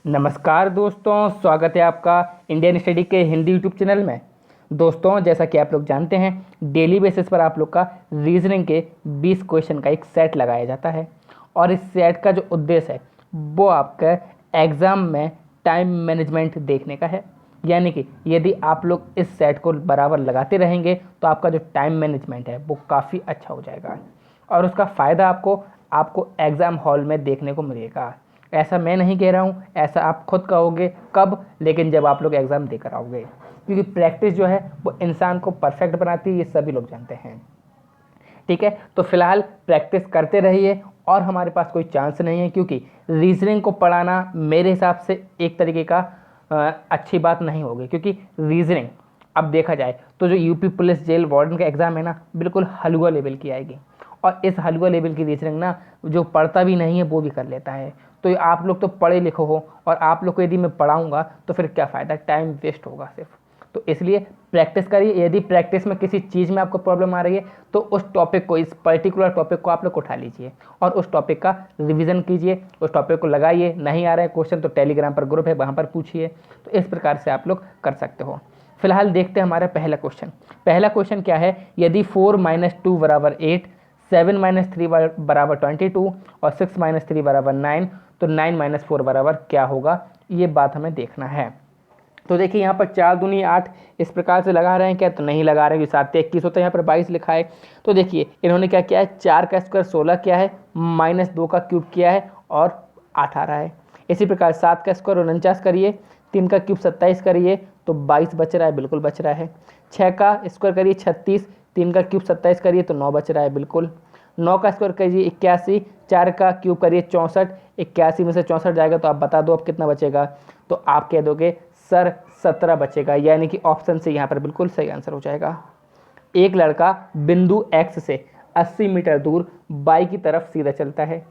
नमस्कार दोस्तों, स्वागत है आपका इंडियन स्टडी के हिंदी यूट्यूब चैनल में। दोस्तों, जैसा कि आप लोग जानते हैं, डेली बेसिस पर आप लोग का रीजनिंग के 20 क्वेश्चन का एक सेट लगाया जाता है और इस सेट का जो उद्देश्य है वो आपका एग्ज़ाम में टाइम मैनेजमेंट देखने का है। यानी कि यदि आप लोग इस सेट को बराबर लगाते रहेंगे तो आपका जो टाइम मैनेजमेंट है वो काफ़ी अच्छा हो जाएगा और उसका फ़ायदा आपको एग्ज़ाम हॉल में देखने को मिलेगा। ऐसा मैं नहीं कह रहा हूँ, ऐसा आप खुद कहोगे कब, लेकिन जब आप लोग एग्ज़ाम देकर आओगे, क्योंकि प्रैक्टिस जो है वो इंसान को परफेक्ट बनाती है, ये सभी लोग जानते हैं। ठीक है, तो फिलहाल प्रैक्टिस करते रहिए और हमारे पास कोई चांस नहीं है, क्योंकि रीजनिंग को पढ़ाना मेरे हिसाब से एक तरीके का अच्छी बात नहीं होगी, क्योंकि रीजनिंग अब देखा जाए तो जो यूपी पुलिस जेल वार्डन का एग्ज़ाम है ना, बिल्कुल हलवा लेवल की आएगी और इस हलवा लेवल की रीजनिंग ना जो पढ़ता भी नहीं है वो भी कर लेता है। तो आप लोग तो पढ़े लिखो हो और आप लोग को यदि मैं पढ़ाऊँगा तो फिर क्या फ़ायदा, टाइम वेस्ट होगा सिर्फ। तो इसलिए प्रैक्टिस करिए। यदि प्रैक्टिस में किसी चीज़ में आपको प्रॉब्लम आ रही है तो उस टॉपिक को, इस पर्टिकुलर टॉपिक को आप लोग उठा लीजिए और उस टॉपिक का रिवीजन कीजिए, उस टॉपिक को लगाइए। नहीं आ रहा है क्वेश्चन तो टेलीग्राम पर ग्रुप है, वहाँ पर पूछिए। तो इस प्रकार से आप लोग कर सकते हो। फिलहाल देखते हैं हमारा पहला क्वेश्चन। पहला क्वेश्चन क्या है, यदि 4 - 2 = 8, 7 - 3 = 22 और 6 - 3 = 9, तो 9 - 4 बराबर क्या होगा, ये बात हमें देखना है। तो देखिए यहाँ पर 4 दूनी 8 इस प्रकार से लगा रहे हैं क्या, तो नहीं लगा रहे हैं, 7 21 होता है, यहाँ पर 22 लिखा है। तो देखिए इन्होंने क्या किया है, 4 का स्क्वायर 16 किया है, -2 का क्यूब किया है और 8 आ रहा है। इसी प्रकार 7 का स्क्वायर 49 करिए, 3 का क्यूब 27 करिए तो 22 बच रहा है, बिल्कुल बच रहा है। 6 का स्क्वायर करिए 36, 3 का क्यूब 27 करिए तो 9 बच रहा है, बिल्कुल। 9 का स्क्वायर करिए 81, 4 का क्यूब करिए 64, 81 में से 64 जाएगा तो आप बता दो अब कितना बचेगा। तो आप कह दोगे सर 17 बचेगा, यानी कि ऑप्शन से यहाँ पर बिल्कुल सही आंसर हो जाएगा। एक लड़का बिंदु X से 80 मीटर दूर बाई की तरफ सीधा चलता है,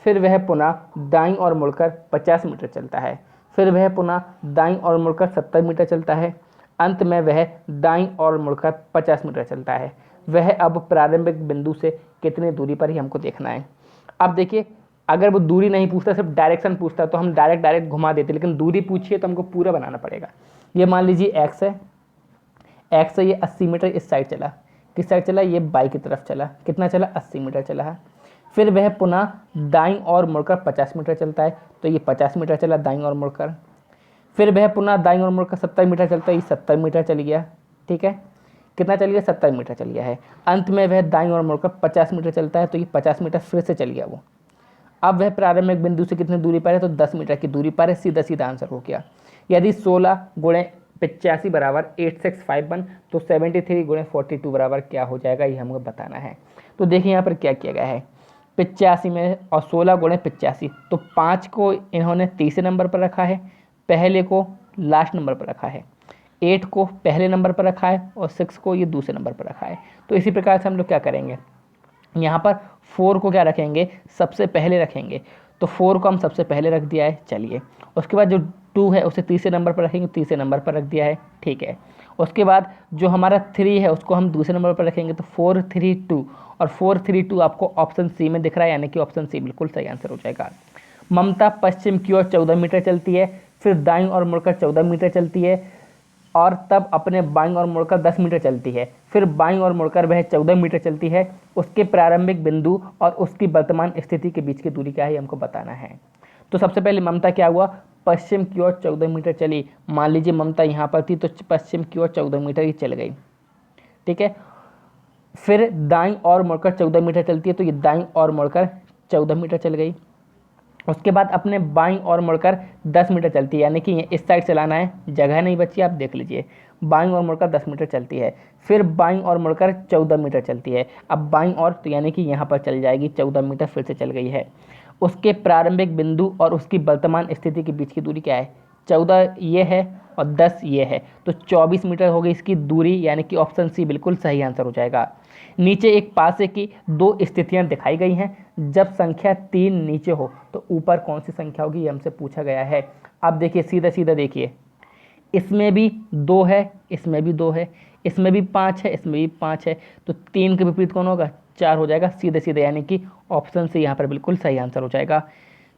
फिर वह पुनः दाईं ओर मुड़कर 50 मीटर चलता है, फिर वह पुनः दाईं ओर मुड़कर 70 मीटर चलता है, अंत में वह दाईं ओर मुड़कर 50 मीटर चलता है। वह अब प्रारंभिक बिंदु से कितनी दूरी पर ही हमको देखना है। अब देखिए, अगर वो दूरी नहीं पूछता, सिर्फ डायरेक्शन पूछता तो हम डायरेक्ट घुमा देते, लेकिन दूरी पूछिए तो हमको पूरा बनाना पड़ेगा। ये मान लीजिए एक्स है, एक्स से ये 80 मीटर इस साइड चला, किस साइड चला, ये बाई की तरफ चला, कितना चला, 80 मीटर चला है। फिर वह पुनः दाईं ओर मुड़कर 50 मीटर चलता है, तो ये 50 मीटर चला दाईं ओर मुड़कर। फिर वह पुनः दाईं ओर मुड़कर 70 मीटर चलता है, ये 70 मीटर चल गया। ठीक है, कितना चल गया, 70 मीटर चल गया है। अंत में वह दाईं ओर मुड़कर 50 मीटर चलता है, तो ये 50 मीटर फिर से चल गया वो। अब वह प्रारंभिक बिंदु से कितनी दूरी पर है, तो 10 मीटर की दूरी पर है। सीधा सीधा आंसर हो गया। यदि 16 × 85 = 8651, तो 73 × 42 बराबर क्या हो जाएगा, ये हमको बताना है। तो देखिए यहाँ पर क्या किया गया है, 85 में और 16 × 85, तो 5 को इन्होंने तीसरे नंबर पर रखा है, पहले को लास्ट नंबर पर रखा है, 8 को पहले नंबर पर रखा है और 6 को ये दूसरे नंबर पर रखा है। तो इसी प्रकार से हम लोग क्या करेंगे, यहाँ पर 4 को क्या रखेंगे, सबसे पहले रखेंगे। तो 4 को हम सबसे पहले रख दिया है, चलिए। उसके बाद जो 2 है उसे तीसरे नंबर पर रखेंगे, तीसरे नंबर पर रख दिया है, ठीक है। उसके बाद जो हमारा 3 है उसको हम दूसरे नंबर पर रखेंगे, तो 4 3 2, और 4 3 2 आपको ऑप्शन सी में दिख रहा है, यानी कि ऑप्शन सी बिल्कुल सही आंसर हो जाएगा। ममता पश्चिम की ओर 14 मीटर चलती है, फिर दाईं ओर मुड़कर 14 मीटर चलती है और तब अपने बाईं ओर मुड़कर 10 मीटर चलती है, फिर बाईं ओर मुड़कर वह 14 मीटर चलती है। उसके प्रारंभिक बिंदु और उसकी वर्तमान स्थिति के बीच की दूरी क्या है, हमको बताना है। तो सबसे पहले ममता क्या हुआ, पश्चिम की ओर 14 मीटर चली। मान लीजिए ममता यहाँ पर थी तो पश्चिम की ओर 14 मीटर ही चल गई, ठीक है। फिर दाईं ओर मुड़कर 14 मीटर चलती है, तो ये दाईं ओर मुड़कर 14 मीटर चल गई। उसके बाद अपने बाईं ओर मुड़कर 10 मीटर चलती है, यानी कि इस साइड चलाना है, जगह नहीं बची, आप देख लीजिए। बाईं ओर मुड़कर 10 मीटर चलती है, फिर बाईं ओर मुड़कर 14 मीटर चलती है। अब बाईं ओर तो यानी कि यहाँ पर चल जाएगी, 14 मीटर फिर से चल गई है। उसके प्रारंभिक बिंदु और उसकी वर्तमान स्थिति के बीच की दूरी क्या है, 14 ये है और 10 ये है, तो 24 मीटर हो गई इसकी दूरी, यानी कि ऑप्शन सी बिल्कुल सही आंसर हो जाएगा। नीचे एक पासे की 2 स्थितियां दिखाई गई हैं, जब संख्या 3 नीचे हो तो ऊपर कौन सी संख्या होगी, ये हमसे पूछा गया है। अब देखिए सीधा सीधा देखिए, इसमें भी 2 है, इसमें भी 2 है, इसमें भी 5 है, इसमें भी 5 है, तो 3 के विपरीत कौन होगा, 4 हो जाएगा सीधे सीधे, यानी कि ऑप्शन से यहाँ पर बिल्कुल सही आंसर हो जाएगा।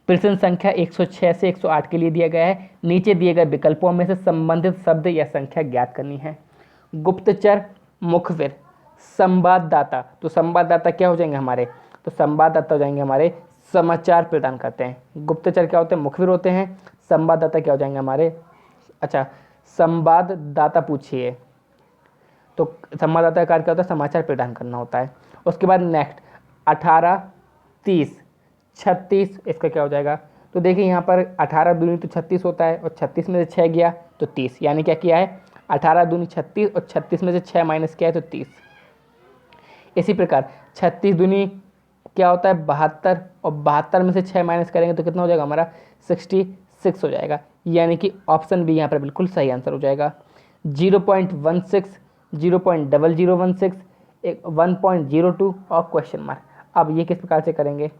प्रश्न संख्या 106 से 108 के लिए दिया गया है। नीचे दिए गए विकल्पों में से संबंधित शब्द या संख्या ज्ञात करनी है। गुप्तचर, मुखबिर, संवाददाता। तो संवाददाता क्या हो जाएंगे हमारे, तो संवाददाता हो जाएंगे हमारे समाचार प्रदान करते हैं। गुप्तचर क्या होते हैं, मुखबिर होते हैं। संवाददाता क्या हो जाएंगे हमारे, अच्छा संवाददाता पूछिए, तो संवाददाता का कार्य क्या होता है, समाचार प्रदान करना होता है। उसके बाद नेक्स्ट 18, 30, 36, इसका क्या हो जाएगा, तो देखिए यहाँ पर 18 दूनी तो 36 होता है और 36 में से 6 गया तो 30, यानी क्या किया है 18 दूनी 36 और 36 में से 6 माइनस किया है तो 30। इसी प्रकार 36 दूनी क्या होता है 72 और 72 में से 6 माइनस करेंगे तो कितना हो जाएगा हमारा 66 हो जाएगा, यानी कि ऑप्शन बी यहाँ पर बिल्कुल सही आंसर हो जाएगा। 0.16, 0.0016, 1.02 और क्वेश्चन मार्क। अब ये किस प्रकार से करेंगे,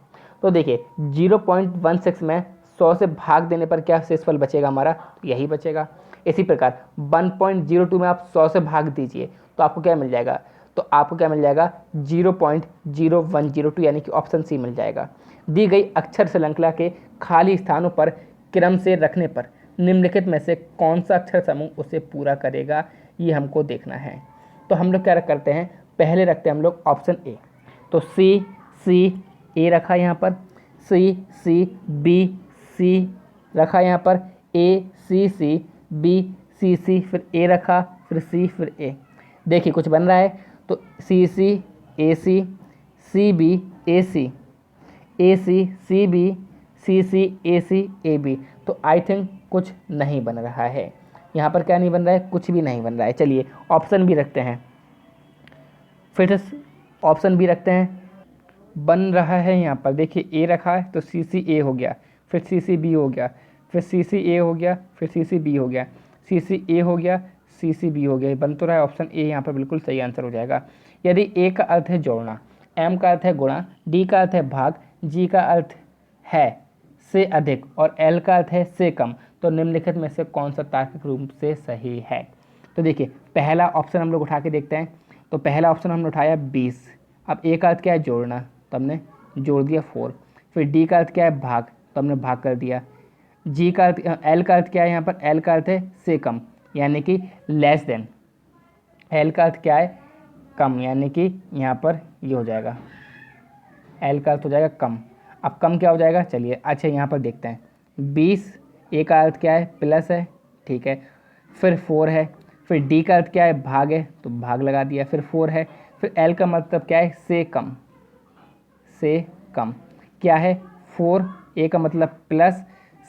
तो देखिए 0.16 में 100 से भाग देने पर क्या शेषफल बचेगा हमारा, यही बचेगा। इसी प्रकार 1.02 में आप 100 से भाग दीजिए तो आपको क्या मिल जाएगा, तो आपको क्या मिल जाएगा 0.0102, यानी कि ऑप्शन सी मिल जाएगा। दी गई अक्षर श्रृंखला के खाली स्थानों पर क्रम से रखने पर निम्नलिखित में से कौन सा अक्षर समूह उसे पूरा करेगा, ये हमको देखना है। तो हम लोग क्या करते हैं, पहले रखते हैं हम लोग ऑप्शन ए, तो सी सी ए रखा यहाँ पर, सी सी बी सी रखा यहाँ पर, ए सी सी बी सी सी, फिर ए रखा, फिर सी, फिर ए। देखिए कुछ बन रहा है, तो C C A C B A C C B C A C A B. तो आई थिंक कुछ नहीं बन रहा है यहाँ पर, क्या नहीं बन रहा है, कुछ भी नहीं बन रहा है। चलिए ऑप्शन भी रखते हैं, फिर से ऑप्शन भी रखते हैं। बन रहा है यहाँ पर, देखिए ए रखा है तो सी सी ए हो गया, फिर सी सी बी हो गया, फिर सी सी ए हो गया, फिर सी सी बी हो गया, सी सी ए हो गया, सी सी बी हो गया। बन तो रहा है, ऑप्शन ए यहाँ पर बिल्कुल सही आंसर हो जाएगा। यदि ए का अर्थ है जोड़ना, एम का अर्थ है गुणा, डी का अर्थ है भाग, जी का अर्थ है से अधिक और एल का अर्थ है से कम, तो निम्नलिखित में से कौन सा तार्किक रूप से सही है। तो देखिए पहला ऑप्शन हम लोग उठा के देखते हैं, तो पहला ऑप्शन हमने उठाया 20। अब ए का अर्थ क्या है जोड़ना, तो हमने जोड़ दिया 4। फिर डी का अर्थ क्या है भाग, तो हमने भाग कर दिया। जी का अर्थ, एल का अर्थ क्या है यहाँ पर, एल का अर्थ है से कम, यानी कि लेस देन। एल का अर्थ क्या है कम, यानी कि यहाँ पर ये हो जाएगा, एल का अर्थ हो जाएगा कम। अब कम क्या हो जाएगा, चलिए अच्छा यहाँ पर देखते हैं। 20 ए का अर्थ क्या है प्लस है, ठीक है, फिर 4 है, फिर डी का अर्थ क्या है भाग है तो भाग लगा दिया, फिर 4 है, फिर एल का मतलब क्या है से कम, से कम क्या है 4, ए का मतलब प्लस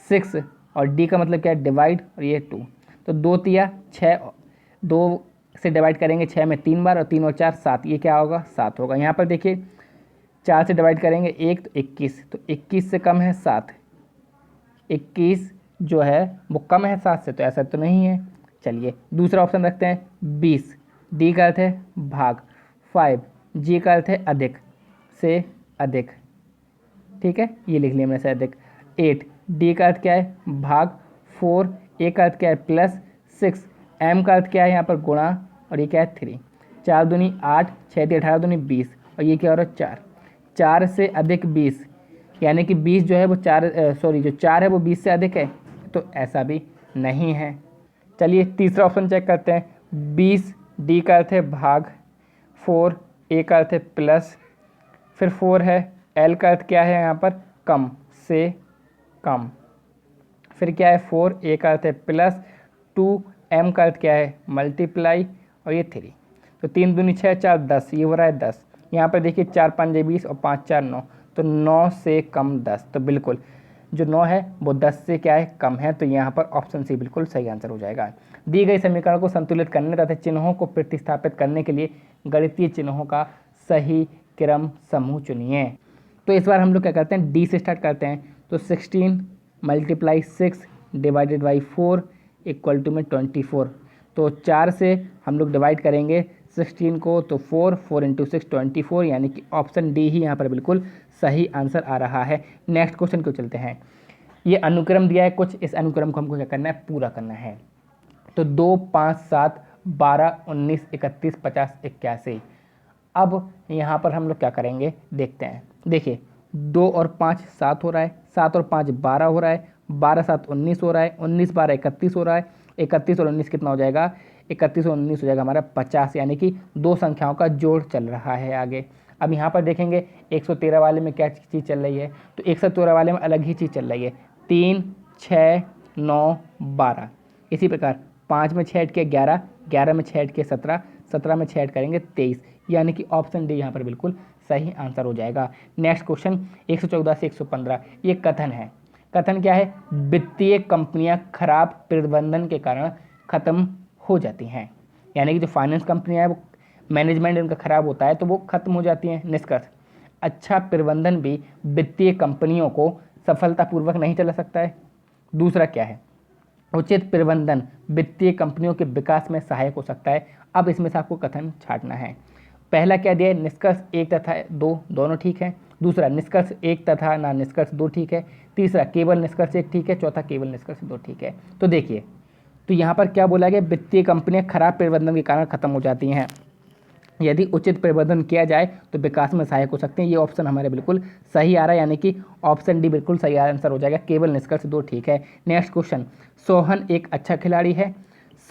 6 और डी का मतलब क्या है डिवाइड और ये 2, तो 2 तिया 6, 2 से डिवाइड करेंगे 6 में 3 बार और 3 और 4 7, ये क्या होगा 7 होगा। यहाँ पर देखिए 4 से डिवाइड करेंगे 1 तो 21, तो 21 से कम है 7, 21 जो है वो कम है 7 से, तो ऐसा तो नहीं है। चलिए दूसरा ऑप्शन रखते हैं 20, डी का अर्थ है भाग, 5 जी का अर्थ है अधिक से अधिक, ठीक है ये लिख लिया मैंने से अधिक, 8 डी का अर्थ क्या है भाग, 4 ए का अर्थ क्या है प्लस, 6 एम का अर्थ क्या है यहाँ पर गुणा और ये क्या है 3, 4 दूनी 8, 6 × 18 दूनी 20 और ये क्या हो रहा है 4, 4 से अधिक 20, यानी कि 20 जो है वो 4 जो 4 है वो 20 से अधिक है, तो ऐसा भी नहीं है। चलिए तीसरा ऑप्शन चेक करते हैं, 20 डी का अर्थ है भाग, 4 ए का अर्थ है प्लस, फिर 4 है, एल का अर्थ क्या है यहाँ पर कम से कम, फिर क्या है 4 ए का अर्थ है प्लस, 2 एम का अर्थ क्या है मल्टीप्लाई और ये 3, तो 3 दूनी 6 4 10, ये हो रहा है 10। यहाँ पर देखिए 4 5 20 और 5 4 9, तो 9 से कम 10, तो बिल्कुल जो 9 है वो 10 से क्या है कम है, तो यहाँ पर ऑप्शन सी बिल्कुल सही आंसर हो जाएगा। दी गई समीकरण को संतुलित करने तथा चिन्हों को प्रतिस्थापित करने के लिए गणितीय चिन्हों का सही क्रम समूह चुनिए। तो इस बार हम लोग क्या करते हैं डी से स्टार्ट करते हैं, तो 16 × 6 डिवाइडेड बाई 4 इक्वल टू में 24, तो 4 से हम लोग डिवाइड करेंगे 16 को, तो 4 × 6 24, यानी कि ऑप्शन डी ही यहाँ पर बिल्कुल सही आंसर आ रहा है। नेक्स्ट क्वेश्चन को चलते हैं। ये अनुक्रम दिया है कुछ, इस अनुक्रम को हमको क्या करना है पूरा करना है। तो 2 5 7 12 19 31 50 81। अब यहाँ पर हम लोग क्या करेंगे देखते हैं। देखिए 2 और 5 7 हो रहा है, 7 और 5 12 हो रहा है, 12 7 19 हो रहा है, 19 12 31 हो रहा है, 31 और 19 कितना हो जाएगा, 31 और 19 हो जाएगा हमारा 50, यानी कि दो संख्याओं का जोड़ चल रहा है आगे। अब यहाँ पर देखेंगे 113 वाले में क्या चीज़ चल रही है, तो 113 वाले में अलग ही चीज़ चल रही है, 3 6 9 12। इसी प्रकार 5 में 6 ऐड किया 11, 11 में 6 ऐड किया 17, 17 में 6 ऐड करेंगे 23, यानी कि ऑप्शन डी यहाँ पर बिल्कुल सही आंसर हो जाएगा। नेक्स्ट क्वेश्चन 114 से 115, ये कथन है। कथन क्या है, वित्तीय कंपनियां खराब प्रबंधन के कारण खत्म हो जाती हैं, यानी कि जो फाइनेंस कंपनियां हैं वो मैनेजमेंट इनका खराब होता है तो वो खत्म हो जाती हैं। निष्कर्ष, अच्छा प्रबंधन भी वित्तीय कंपनियों को सफलतापूर्वक नहीं चला सकता है। दूसरा क्या है, उचित प्रबंधन वित्तीय कंपनियों के विकास में सहायक हो सकता है। अब इसमें से आपको कथन छांटना है। पहला क्या दिया है, निष्कर्ष 1 तथा 2 दोनों ठीक है। दूसरा निष्कर्ष 1 तथा ना निष्कर्ष 2 ठीक है। तीसरा केवल निष्कर्ष 1 ठीक है। चौथा केवल निष्कर्ष 2 ठीक है। तो देखिए, तो यहाँ पर क्या बोला गया, वित्तीय कंपनियां खराब प्रबंधन के कारण खत्म हो जाती हैं, यदि उचित प्रबंधन किया जाए तो विकास में सहायक हो सकते हैं। ये ऑप्शन हमारे बिल्कुल सही आ रहा है, यानी कि ऑप्शन डी बिल्कुल सही आंसर हो जाएगा, केवल निष्कर्ष 2 ठीक है। नेक्स्ट क्वेश्चन, सोहन एक अच्छा खिलाड़ी है,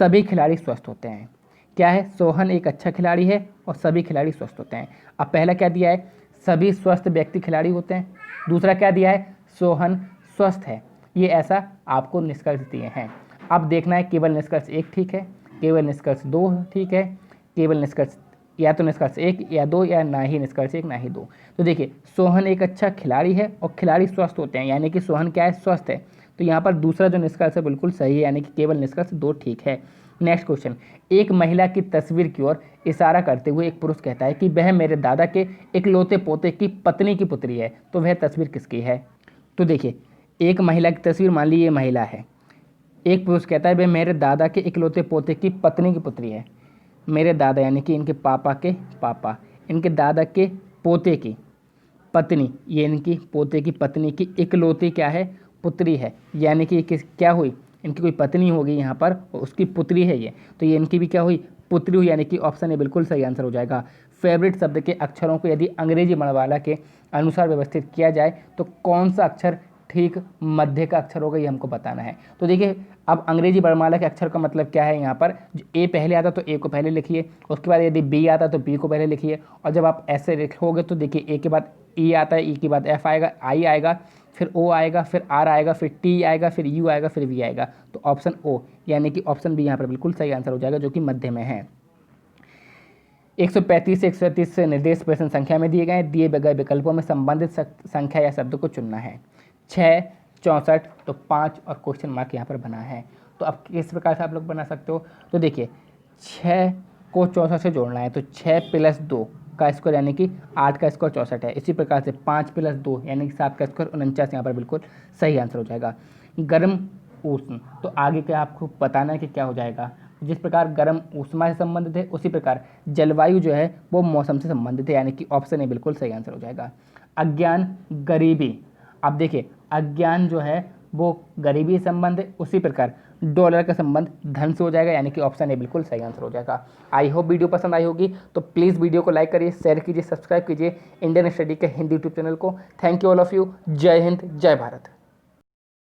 सभी खिलाड़ी स्वस्थ होते हैं। क्या है, सोहन एक अच्छा खिलाड़ी है और सभी खिलाड़ी स्वस्थ होते हैं। अब पहला क्या दिया है, सभी स्वस्थ व्यक्ति खिलाड़ी होते हैं। दूसरा क्या दिया है, सोहन स्वस्थ है। ये ऐसा आपको निष्कर्ष दिए हैं। अब देखना है केवल निष्कर्ष 1 ठीक है, केवल निष्कर्ष 2 ठीक है, केवल निष्कर्ष या तो निष्कर्ष 1 या 2 या ना ही निष्कर्ष 1 ना ही 2। तो देखिए, सोहन एक अच्छा खिलाड़ी है और खिलाड़ी स्वस्थ होते हैं, यानी कि सोहन क्या है, स्वस्थ है। तो यहाँ पर दूसरा जो निष्कर्ष है बिल्कुल सही है, यानी कि केवल निष्कर्ष 2 ठीक है। नेक्स्ट क्वेश्चन, एक महिला की तस्वीर की ओर इशारा करते हुए एक पुरुष कहता है कि वह मेरे दादा के इकलौते पोते की पत्नी की पुत्री है, तो वह तस्वीर किसकी है। तो देखिए, एक महिला की तस्वीर, मान ली ये महिला है, एक पुरुष कहता है वह मेरे दादा के इकलौते पोते की पत्नी की पुत्री है। मेरे दादा यानी कि इनके पापा के पापा, इनके दादा के पोते की पत्नी, ये इनकी पोते की पत्नी की इकलौती क्या है, पुत्री है, यानी कि किस क्या हुई, इनकी कोई पत्नी होगी यहाँ पर और उसकी पुत्री है ये, तो ये इनकी भी क्या हुई, पुत्री हुई, यानी कि ऑप्शन ए बिल्कुल सही आंसर हो जाएगा। फेवरेट शब्द के अक्षरों को यदि अंग्रेजी वर्णमाला के अनुसार व्यवस्थित किया जाए तो कौन सा अक्षर ठीक मध्य का अक्षर होगा, ये हमको बताना है। तो देखिए, अब अंग्रेजी वर्णमाला के अक्षर का मतलब क्या है, यहाँ पर ए पहले आता तो ए को पहले लिखिए, उसके बाद यदि बी आता तो बी को पहले लिखिए, और जब आप ऐसे लिखोगे तो देखिए ए के बाद ई आता है, ई के बाद एफ आएगा, आई आएगा, फिर ओ आएगा, फिर आर आएगा, फिर टी आएगा, फिर यू आएगा, फिर वी आएगा, तो ऑप्शन ओ यानी कि ऑप्शन बी यहाँ पर बिल्कुल सही आंसर हो जाएगा, जो कि मध्य में है। 135 से 137 निर्देश प्रश्न संख्या में दिए गए, दिए गए विकल्पों में संबंधित संख्या या शब्द को चुनना है। 6 64 तो 5 और क्वेश्चन मार्क यहाँ पर बना है। तो अब किस प्रकार से आप लोग बना सकते हो, तो देखिए 6 को 64 से जोड़ना है, तो 6 + 2 का स्क्वायर यानी कि 8 का स्क्वायर 64 है। इसी प्रकार से 5 + 2 यानी कि 7 का स्क्वायर 49, यहाँ पर बिल्कुल सही आंसर हो जाएगा। गर्म उष्ण, तो आगे क्या आपको बताना है कि क्या हो जाएगा। जिस प्रकार गर्म ऊष्मा से संबंधित है उसी प्रकार जलवायु जो है वो मौसम से संबंधित है, यानी कि ऑप्शन ए बिल्कुल सही आंसर हो जाएगा। अज्ञान गरीबी, अब देखिए अज्ञान जो है वो गरीबी से संबंध है, उसी प्रकार डॉलर का संबंध धन से हो जाएगा, यानी कि ऑप्शन ए बिल्कुल सही आंसर हो जाएगा। आई होप वीडियो पसंद आई होगी, तो प्लीज़ वीडियो को लाइक करिए, शेयर कीजिए, सब्सक्राइब कीजिए इंडियन स्टडी के हिंदी यूट्यूब चैनल को। Thank you all of you. जय हिंद, जय भारत।